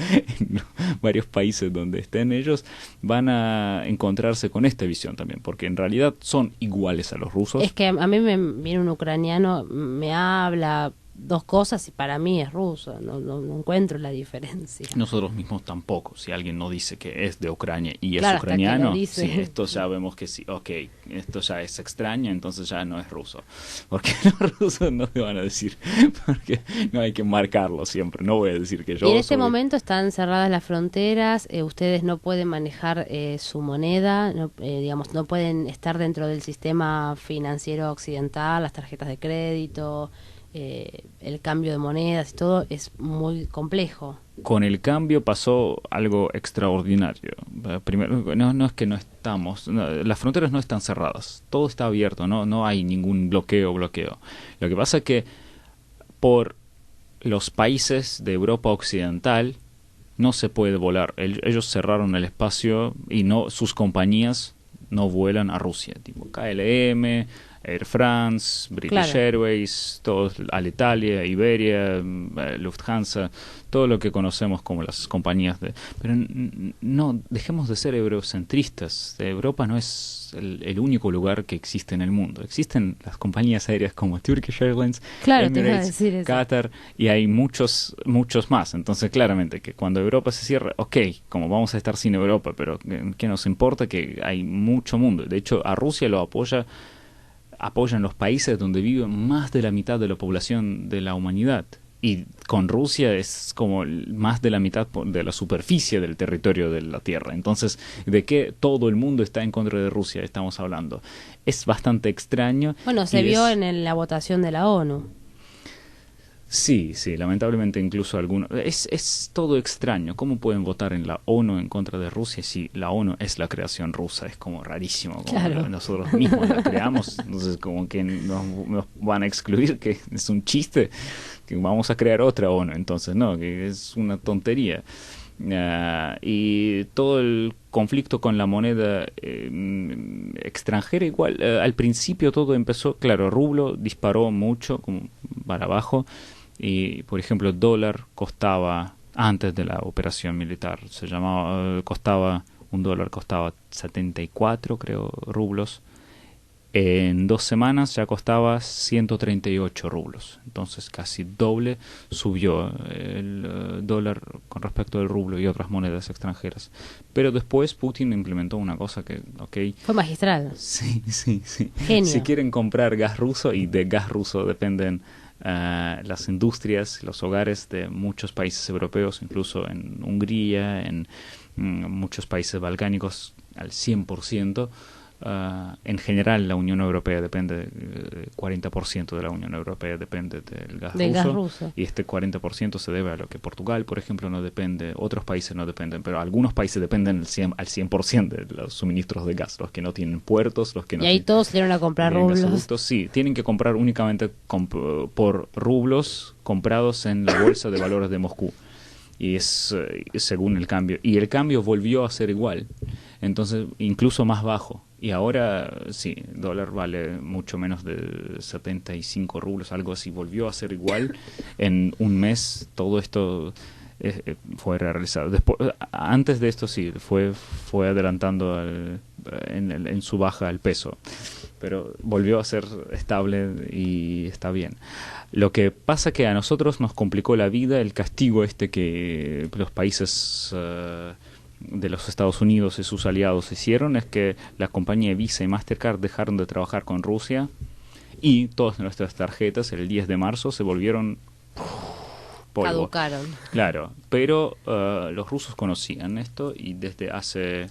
en varios países donde estén ellos, van a encontrarse con esta visión también, porque en realidad son iguales a los rusos. Es que a mí me viene un ucraniano, me habla dos cosas y para mí es ruso, no encuentro la diferencia. Nosotros mismos tampoco, si alguien no dice que es de Ucrania y es ucraniano, sí, esto ya vemos que sí, ok, esto ya es extraño, entonces ya no es ruso, porque los rusos no te van a decir, porque no hay que marcarlo siempre, no voy a decir que yo y en este momento están cerradas las fronteras, ustedes no pueden manejar su moneda, digamos, no pueden estar dentro del sistema financiero occidental, las tarjetas de crédito, el cambio de monedas y todo es muy complejo. Con el cambio pasó algo extraordinario. Primero, no es que no estamos, las fronteras no están cerradas, todo está abierto, no hay ningún bloqueo. Lo que pasa es que por los países de Europa Occidental no se puede volar. Ellos cerraron el espacio y sus compañías no vuelan a Rusia, tipo KLM, Air France, British Airways, todos, Alitalia, Iberia, Lufthansa, todo lo que conocemos como las compañías pero no dejemos de ser eurocentristas. Europa no es el único lugar que existe en el mundo. Existen las compañías aéreas como Turkish Airlines, Emirates, Qatar, y hay muchos más. Entonces claramente que cuando Europa se cierra, ok, como vamos a estar sin Europa, pero ¿qué nos importa? Que hay mucho mundo. De hecho, a Rusia lo apoyan los países donde vive más de la mitad de la población de la humanidad. Y con Rusia es como más de la mitad de la superficie del territorio de la Tierra. Entonces, ¿de qué todo el mundo está en contra de Rusia estamos hablando? Es bastante extraño. Bueno, se vio en la votación de la ONU. Sí, sí, lamentablemente incluso algunos... Es todo extraño. ¿Cómo pueden votar en la ONU en contra de Rusia si la ONU es la creación rusa? Es como rarísimo. Como Claro. nosotros mismos la creamos, entonces como que nos van a excluir, que es un chiste, que vamos a crear otra ONU. Entonces no, que es una tontería. Y todo el conflicto con la moneda extranjera igual, al principio todo empezó, claro, rublo disparó mucho como para abajo y por ejemplo el dólar costaba antes de la operación militar, se llamaba, costaba, un dólar costaba 74 creo rublos. En 2 semanas ya costaba 138 rublos. Entonces casi doble subió el dólar con respecto al rublo y otras monedas extranjeras. Pero después Putin implementó una cosa que, Fue magistral. sí, sí, sí. Genio. Si quieren comprar gas ruso, y de gas ruso dependen las industrias, los hogares de muchos países europeos, incluso en Hungría, en muchos países balcánicos, al 100%. En general la Unión Europea depende, 40% de la Unión Europea depende del gas ruso, y este 40% se debe a lo que Portugal, por ejemplo, no depende, otros países no dependen, pero algunos países dependen al 100% de los suministros de gas, los que no tienen puertos, los que no... Y ahí todos salieron a comprar rublos. Sí, tienen que comprar únicamente por rublos comprados en la Bolsa de Valores de Moscú. Y es según el cambio. Y el cambio volvió a ser igual. Entonces, incluso más bajo. Y ahora, sí, el dólar vale mucho menos de 75 rublos, algo así. Volvió a ser igual. En un mes todo esto fue realizado. Después, antes de esto, sí, fue adelantando en su baja el peso. Pero volvió a ser estable y está bien. Lo que pasa que a nosotros nos complicó la vida el castigo que los países de los Estados Unidos y sus aliados hicieron, es que la compañía Visa y Mastercard dejaron de trabajar con Rusia y todas nuestras tarjetas el 10 de marzo se volvieron polvo. Caducaron. Claro, pero los rusos conocían esto y desde hace...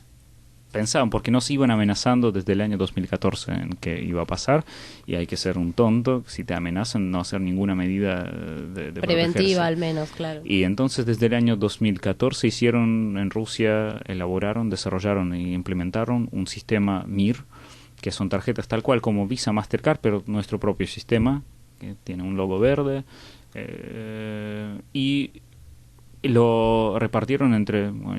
pensaban, porque nos iban amenazando desde el año 2014 en que iba a pasar, y hay que ser un tonto, si te amenazan, no hacer ninguna medida de preventiva protegerse. al menos, claro. Y entonces desde el año 2014 hicieron en Rusia, elaboraron, desarrollaron e implementaron un sistema MIR, que son tarjetas tal cual como Visa, Mastercard, pero nuestro propio sistema, que tiene un logo verde, y lo repartieron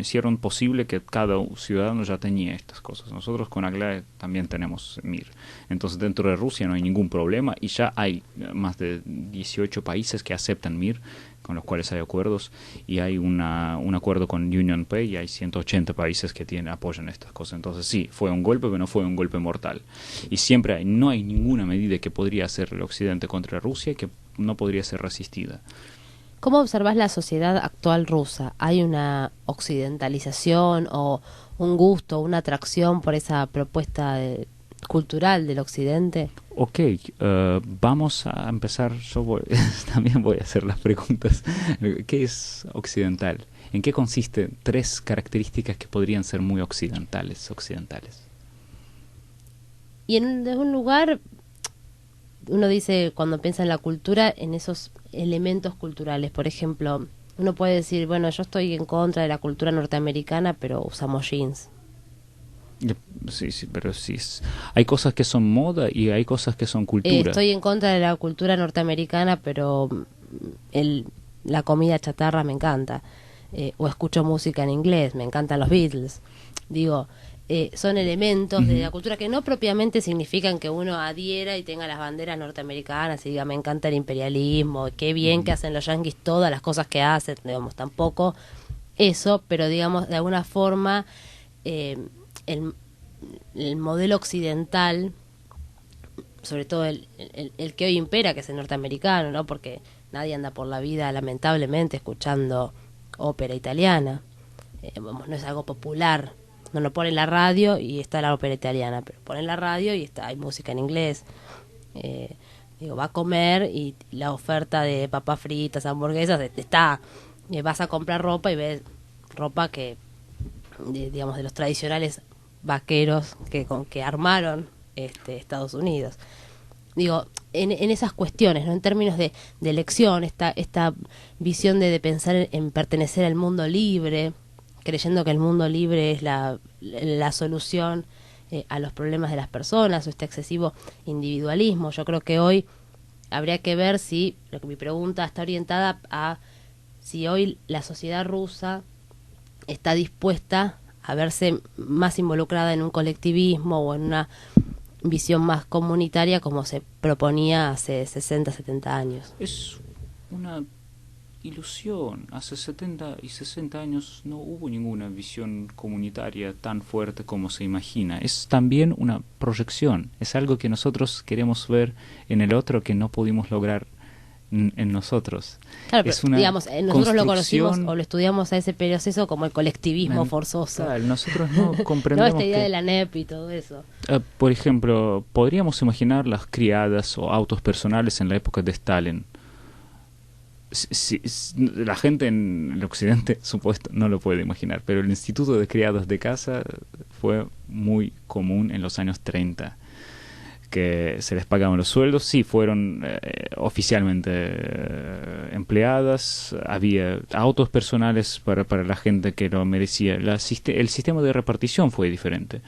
hicieron posible que cada ciudadano ya tenía estas cosas. Nosotros con Aglaé también tenemos MIR. Entonces dentro de Rusia no hay ningún problema y ya hay más de 18 países que aceptan MIR, con los cuales hay acuerdos, y hay un acuerdo con UnionPay y hay 180 países que apoyan estas cosas. Entonces sí, fue un golpe, pero no fue un golpe mortal. Y siempre no hay ninguna medida que podría hacer el Occidente contra Rusia que no podría ser resistida. ¿Cómo observas la sociedad actual rusa? ¿Hay una occidentalización o un gusto, una atracción por esa propuesta cultural del Occidente? Ok, vamos a empezar. También voy a hacer las preguntas. ¿Qué es occidental? ¿En qué consiste 3 características que podrían ser muy occidentales? Y en un lugar, uno dice, cuando piensa en la cultura, en esos elementos culturales. Por ejemplo, uno puede decir, bueno, yo estoy en contra de la cultura norteamericana, pero usamos jeans. Sí, pero sí. Hay cosas que son moda y hay cosas que son cultura. Estoy en contra de la cultura norteamericana, pero la comida chatarra me encanta. O escucho música en inglés, me encantan los Beatles. Digo, son elementos de la cultura que no propiamente significan que uno adhiera y tenga las banderas norteamericanas y diga, me encanta el imperialismo, qué bien que hacen los yanquis todas las cosas que hacen, digamos, tampoco eso, pero digamos, de alguna forma el modelo occidental, sobre todo el que hoy impera, que es el norteamericano, ¿no? Porque nadie anda por la vida, lamentablemente, escuchando ópera italiana. No es algo popular. No lo pone en la radio y está la ópera italiana, pero pone en la radio y hay música en inglés. Va a comer y la oferta de papas fritas, hamburguesas, está. Vas a comprar ropa y ves ropa que, digamos, de los tradicionales vaqueros que armaron Estados Unidos. digo, en esas cuestiones, ¿no? En términos de elección, esta visión de pensar en pertenecer al mundo libre, creyendo que el mundo libre es la solución a los problemas de las personas, o este excesivo individualismo. Yo creo que hoy habría que ver si, lo que mi pregunta está orientada a si hoy la sociedad rusa está dispuesta a verse más involucrada en un colectivismo o en una visión más comunitaria como se proponía hace 60, 70 años. Es una ilusión. Hace 70 y 60 años no hubo ninguna visión comunitaria tan fuerte como se imagina. Es también una proyección. Es algo que nosotros queremos ver en el otro que no pudimos lograr en nosotros. Claro, es pero, una digamos, nosotros lo conocimos construcción. o lo estudiamos a ese proceso como el colectivismo forzoso. Claro, nosotros no No, comprendemos esta idea que, de la NEP y todo eso. por ejemplo, podríamos imaginar las criadas o autos personales en la época de Stalin. La gente en el occidente, supuesto, no lo puede imaginar, pero el instituto de criadas de casa fue muy común en los años 30, que se les pagaban los sueldos. Sí, fueron oficialmente empleadas, había autos personales para la gente que lo merecía. El sistema de repartición fue diferente.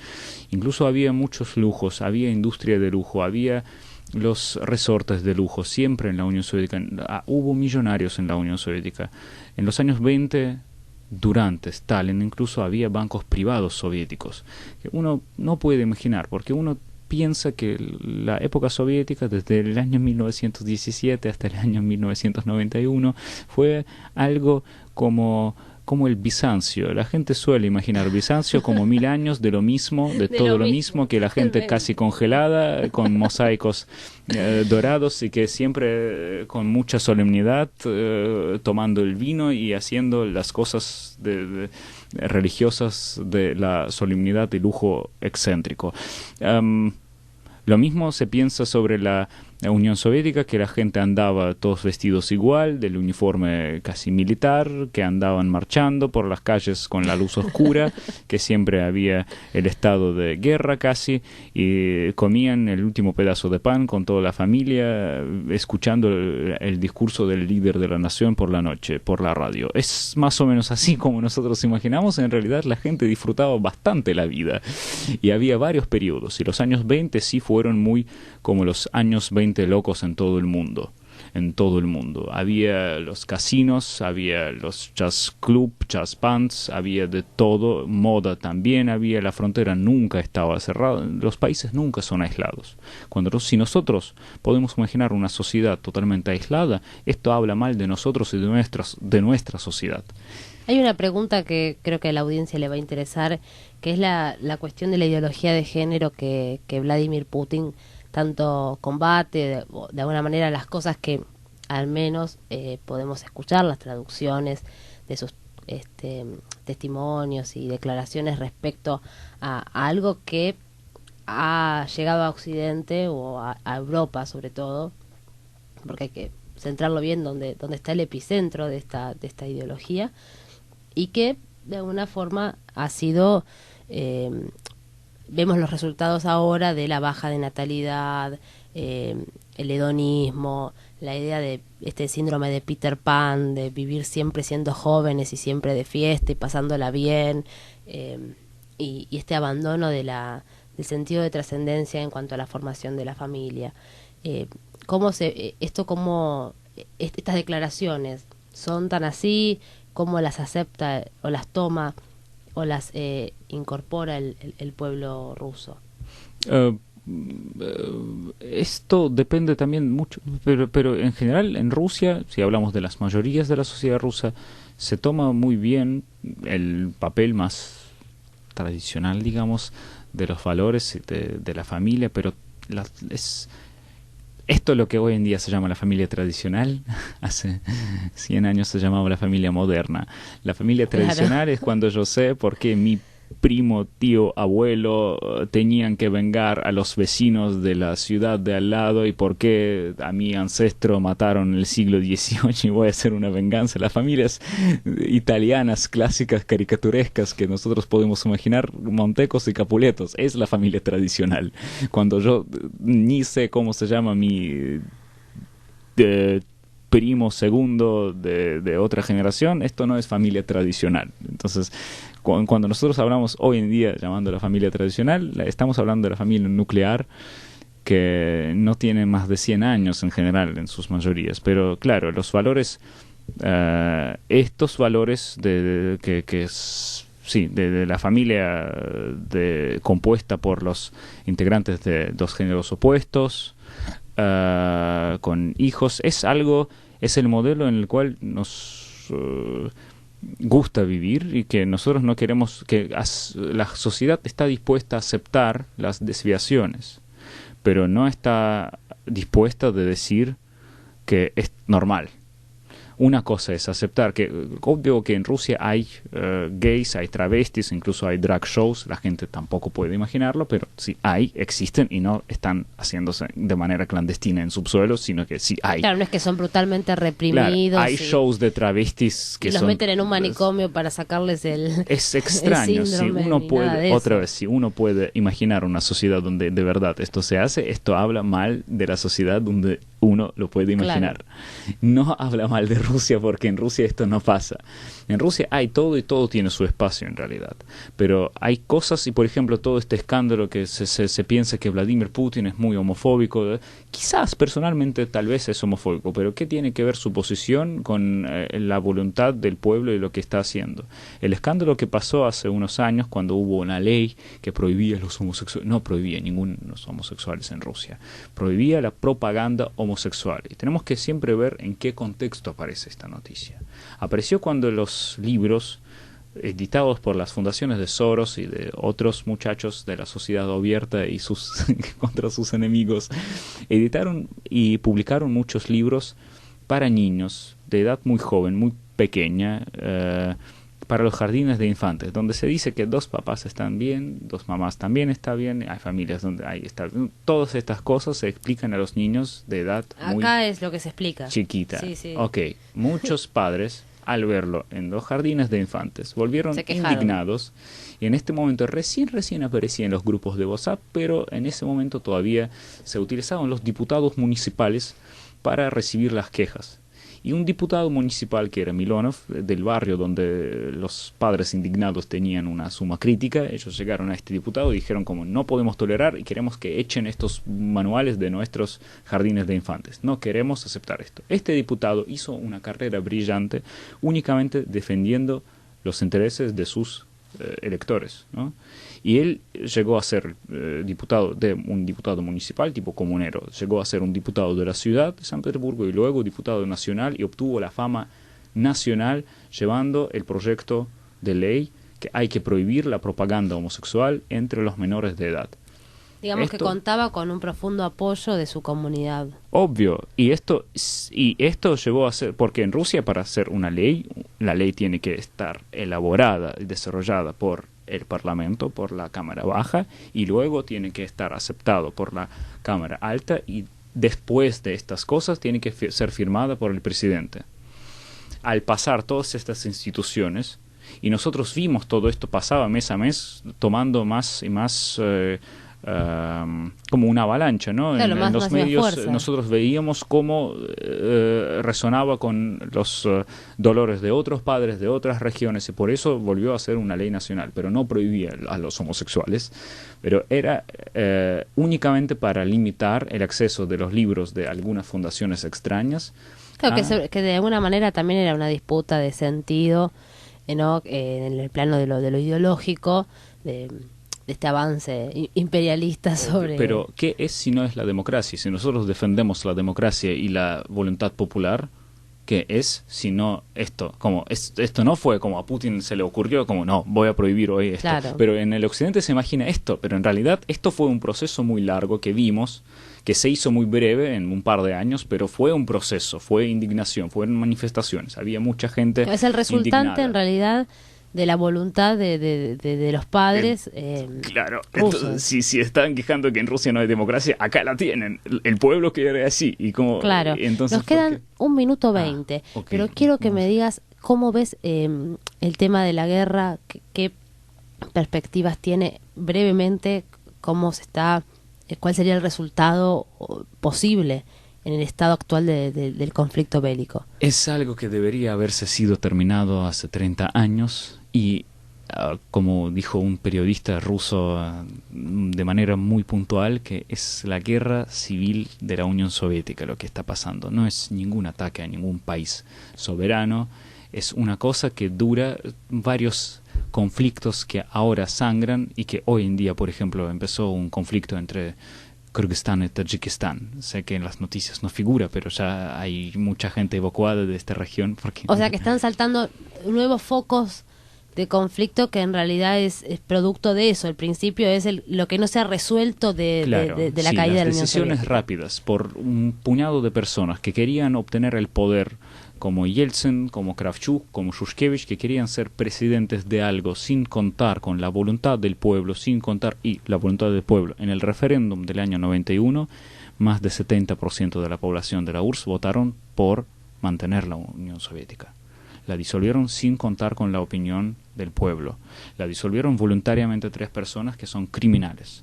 Incluso había muchos lujos, había industria de lujo, había los resortes de lujo, siempre en la Unión Soviética. Hubo millonarios en la Unión Soviética. En los años 20, durante Stalin, incluso había bancos privados soviéticos, que uno no puede imaginar, porque uno piensa que la época soviética, desde el año 1917 hasta el año 1991, fue algo como el Bizancio. La gente suele imaginar Bizancio como 1000 años de lo mismo, de todo lo mismo, que la gente casi congelada, con mosaicos dorados, y que siempre con mucha solemnidad tomando el vino y haciendo las cosas religiosas de la solemnidad y lujo excéntrico. Lo mismo se piensa sobre la Unión Soviética, que la gente andaba todos vestidos igual, del uniforme casi militar, que andaban marchando por las calles con la luz oscura, que siempre había el estado de guerra casi, y comían el último pedazo de pan con toda la familia, escuchando el discurso del líder de la nación por la noche, por la radio. Es más o menos así como nosotros imaginamos. En realidad la gente disfrutaba bastante la vida, y había varios periodos, y los años 20 sí fueron muy como los años 20 locos en todo el mundo. En todo el mundo. Había los casinos, había los jazz club, jazz bands, había de todo, moda también había, la frontera nunca estaba cerrada, los países nunca son aislados. Si nosotros podemos imaginar una sociedad totalmente aislada, esto habla mal de nosotros y de nuestra sociedad. Hay una pregunta que creo que a la audiencia le va a interesar, que es la cuestión de la ideología de género que Vladimir Putin tanto combate, de alguna manera, las cosas que al menos podemos escuchar, las traducciones de sus testimonios y declaraciones respecto a algo que ha llegado a Occidente o a Europa sobre todo, porque hay que centrarlo bien donde está el epicentro de esta ideología, y que de alguna forma ha sido... vemos los resultados ahora de la baja de natalidad, el hedonismo, la idea de este síndrome de Peter Pan, de vivir siempre siendo jóvenes y siempre de fiesta y pasándola bien, y este abandono del sentido de trascendencia en cuanto a la formación de la familia. Estas declaraciones son tan así? ¿Cómo las acepta o las toma o las incorpora el pueblo ruso? Esto depende también mucho, pero en general en Rusia, si hablamos de las mayorías de la sociedad rusa, se toma muy bien el papel más tradicional, digamos, de los valores de la familia, pero esto es lo que hoy en día se llama la familia tradicional. Hace 100 años se llamaba la familia moderna. La familia tradicional es cuando yo sé por qué mi primo, tío, abuelo tenían que vengar a los vecinos de la ciudad de al lado y por qué a mi ancestro mataron en el siglo XVIII y voy a hacer una venganza. Las familias italianas clásicas, caricaturescas que nosotros podemos imaginar, Montecos y Capuletos, es la familia tradicional. Cuando yo ni sé cómo se llama mi primo segundo de otra generación, esto no es familia tradicional. Entonces, cuando nosotros hablamos hoy en día llamando a la familia tradicional, estamos hablando de la familia nuclear, que no tiene más de 100 años en general en sus mayorías. Pero claro, los valores, estos valores de la familia compuesta por los integrantes de dos géneros opuestos, con hijos, es el modelo en el cual nos gusta vivir y que nosotros no queremos, que la sociedad está dispuesta a aceptar las desviaciones, pero no está dispuesta de decir que es normal. Una cosa es aceptar que, obvio que en Rusia hay gays, hay travestis, incluso hay drag shows, la gente tampoco puede imaginarlo, pero sí existen y no están haciéndose de manera clandestina en subsuelos, sino que sí hay. Claro, no es que son brutalmente reprimidos. Claro, hay shows de travestis que los meten en un manicomio para sacarles Es extraño, si uno puede, otra vez, si uno puede imaginar una sociedad donde de verdad esto se hace, esto habla mal de la sociedad donde uno lo puede imaginar. Claro. No habla mal de Rusia, porque en Rusia esto no pasa. En Rusia hay todo y todo tiene su espacio en realidad. Pero hay cosas, y por ejemplo todo este escándalo que se piensa que Vladimir Putin es muy homofóbico. Quizás personalmente tal vez es homofóbico, pero ¿qué tiene que ver su posición con la voluntad del pueblo y lo que está haciendo? El escándalo que pasó hace unos años cuando hubo una ley que prohibía los homosexuales, no prohibía los homosexuales en Rusia, prohibía la propaganda homosexual. Y tenemos que siempre ver en qué contexto aparece esta noticia. Apareció cuando los libros editados por las fundaciones de Soros y de otros muchachos de la sociedad abierta y contra sus enemigos, editaron y publicaron muchos libros para niños de edad muy joven, muy pequeña, para los jardines de infantes, donde se dice que dos papás están bien, dos mamás también está bien, hay familias donde todas estas cosas se explican a los niños de edad muy acá es lo que se explica. Chiquita. Sí, sí. Ok, muchos padres al verlo en los jardines de infantes volvieron indignados y en este momento recién aparecía en los grupos de WhatsApp, pero en ese momento todavía se utilizaban los diputados municipales para recibir las quejas. Y un diputado municipal que era Milonov, del barrio donde los padres indignados tenían una suma crítica, ellos llegaron a este diputado y dijeron como no podemos tolerar y queremos que echen estos manuales de nuestros jardines de infantes. No queremos aceptar esto. Este diputado hizo una carrera brillante únicamente defendiendo los intereses de sus electores, ¿no? Y él llegó a ser un diputado municipal tipo comunero, llegó a ser un diputado de la ciudad de San Petersburgo y luego diputado nacional y obtuvo la fama nacional llevando el proyecto de ley que hay que prohibir la propaganda homosexual entre los menores de edad. Digamos que contaba con un profundo apoyo de su comunidad. Obvio, y esto llevó a ser, porque en Rusia para hacer una ley, la ley tiene que estar elaborada y desarrollada por el Parlamento, por la Cámara Baja, y luego tiene que estar aceptado por la Cámara Alta, y después de estas cosas tiene que ser firmada por el presidente. Al pasar todas estas instituciones, y nosotros vimos todo esto pasaba mes a mes, tomando más y más como una avalancha, ¿no? Claro, en los medios fuerza. Nosotros veíamos cómo resonaba con los dolores de otros padres de otras regiones y por eso volvió a ser una ley nacional, pero no prohibía a los homosexuales, pero era únicamente para limitar el acceso de los libros de algunas fundaciones extrañas. Claro, que de alguna manera también era una disputa de sentido, ¿no? En el plano de lo ideológico, de este avance imperialista sobre... Pero, ¿qué es si no es la democracia? Si nosotros defendemos la democracia y la voluntad popular, ¿qué es si no esto? Esto no fue como a Putin se le ocurrió, como no, voy a prohibir hoy esto. Claro. Pero en el occidente se imagina esto, pero en realidad esto fue un proceso muy largo que vimos, que se hizo muy breve en un par de años, pero fue un proceso, fue indignación, fueron manifestaciones, había mucha gente es el resultante indignada. En realidad de la voluntad de los padres Claro, rusos. entonces, si están quejando que en Rusia no hay democracia, acá la tienen. El pueblo quiere así. Y como, Claro, entonces, nos quedan 1 minuto 20, ok, pero quiero que me vamos. digas cómo ves el tema de la guerra, qué perspectivas tiene brevemente, cómo se está, cuál sería el resultado posible en el estado actual del conflicto bélico. Es algo que debería haberse sido terminado hace 30 años y, como dijo un periodista ruso de manera muy puntual, que es la guerra civil de la Unión Soviética lo que está pasando. No es ningún ataque a ningún país soberano, es una cosa que dura varios conflictos que ahora sangran y que hoy en día, por ejemplo, empezó un conflicto entre Kirguistán y Tayikistán. Sé que en las noticias no figura, pero ya hay mucha gente evacuada de esta región. Porque O sea que están saltando nuevos focos de conflicto que en realidad es producto de eso. El principio es lo que no se ha resuelto de la sí, caída de la las Unión decisiones Soviética. rápidas por un puñado de personas que querían obtener el poder, como Yeltsin, como Kravchuk, como Shushkevich, que querían ser presidentes de algo sin contar con la voluntad del pueblo, y la voluntad del pueblo. En el referéndum del año 91, más del 70% de la población de la URSS votaron por mantener la Unión Soviética. La disolvieron sin contar con la opinión del pueblo. La disolvieron voluntariamente 3 personas que son criminales.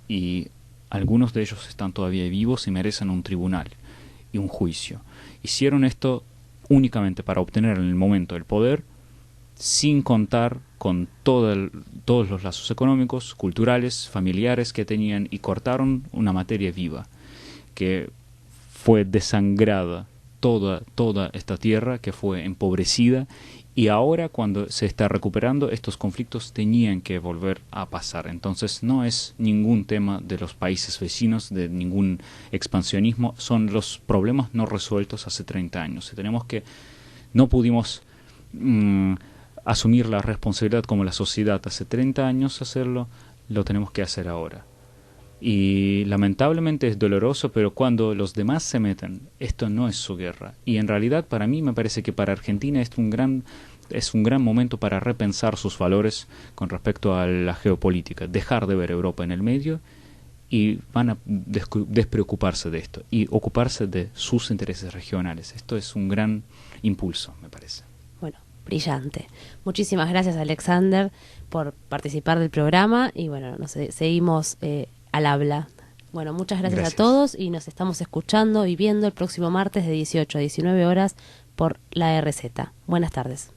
Y algunos de ellos están todavía vivos y merecen un tribunal y un juicio. Hicieron esto únicamente para obtener en el momento el poder, sin contar con todos los lazos económicos, culturales, familiares que tenían, y cortaron una materia viva que fue desangrada, toda esta tierra que fue empobrecida, y ahora cuando se está recuperando estos conflictos tenían que volver a pasar. Entonces no es ningún tema de los países vecinos, de ningún expansionismo, son los problemas no resueltos hace 30 años. Y tenemos que, no pudimos asumir la responsabilidad como la sociedad hace 30 años hacerlo, lo tenemos que hacer ahora. Y lamentablemente es doloroso, pero cuando los demás se meten, esto no es su guerra. Y en realidad para mí me parece que para Argentina es un gran momento para repensar sus valores con respecto a la geopolítica, dejar de ver Europa en el medio y van a despreocuparse de esto y ocuparse de sus intereses regionales. Esto es un gran impulso, me parece. Bueno, brillante. Muchísimas gracias, Alexander, por participar del programa y bueno, seguimos al habla. Bueno, muchas gracias a todos y nos estamos escuchando y viendo el próximo martes de 18 a 19 horas por la RZ. Buenas tardes.